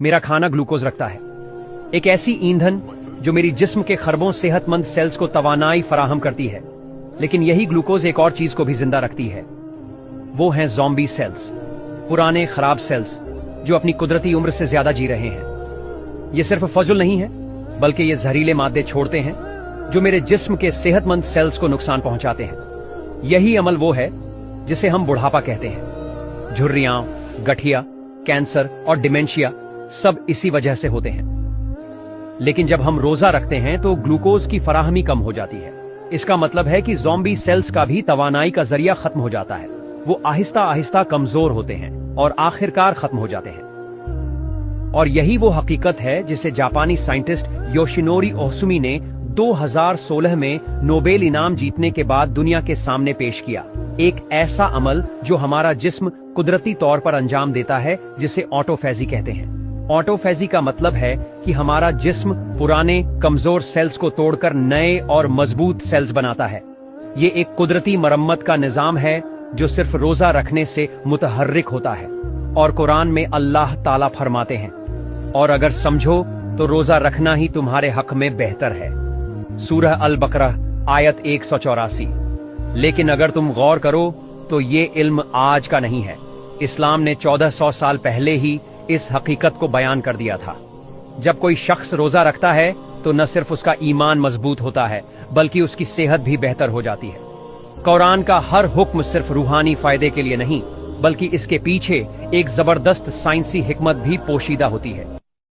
मेरा खाना ग्लूकोज रखता है, एक ऐसी ईंधन जो मेरी जिस्म के खरबों सेहतमंद सेल्स को तवानाई फराहम करती है। लेकिन यही ग्लूकोज एक और चीज को भी जिंदा रखती है, वो हैं ज़ॉम्बी सेल्स, पुराने खराब सेल्स जो अपनी कुदरती उम्र से ज्यादा जी रहे हैं। ये सिर्फ फजुल नहीं है, बल्कि ये जहरीले मादे छोड़ते हैं जो मेरे जिस्म के सेहतमंद सेल्स को नुकसान पहुंचाते हैं। यही अमल वो है जिसे हम बुढ़ापा कहते हैं। झुर्रियां, गठिया, कैंसर और डिमेंशिया सब इसी वजह से होते हैं। लेकिन जब हम रोजा रखते हैं तो ग्लूकोज की फराहमी कम हो जाती है। इसका मतलब है कि ज़ॉम्बी सेल्स का भी तवानाई का जरिया खत्म हो जाता है। वो आहिस्ता आहिस्ता कमजोर होते हैं और आखिरकार खत्म हो जाते हैं। और यही वो हकीकत है जिसे जापानी साइंटिस्ट योशिनोरी ओहसुमी ने 2016 में नोबेल इनाम जीतने के बाद दुनिया के सामने पेश किया। एक ऐसा अमल जो हमारा जिस्म कुदरती तौर पर अंजाम देता है, जिसे ऑटोफेजी कहते हैं। ऑटोफेजी का मतलब है कि हमारा जिस्म पुराने कमजोर सेल्स को तोड़कर नए और मजबूत सेल्स बनाता है। ये एक कुदरती मरम्मत का निजाम है जो सिर्फ रोजा रखने से मुतहर्रिक होता है। और कुरान में अल्लाह ताला फरमाते हैं, और अगर समझो तो रोजा रखना ही तुम्हारे हक में बेहतर है। सूरह अल बकरह आयत 184। लेकिन अगर तुम गौर करो तो ये इल्म आज का नहीं है। इस्लाम ने 1400 साल पहले ही इस हकीकत को बयान कर दिया था। जब कोई शख्स रोजा रखता है तो न सिर्फ उसका ईमान मजबूत होता है, बल्कि उसकी सेहत भी बेहतर हो जाती है। कुरान का हर हुक्म सिर्फ रूहानी फायदे के लिए नहीं, बल्कि इसके पीछे एक जबरदस्त साइंसी हिकमत भी पोशीदा होती है।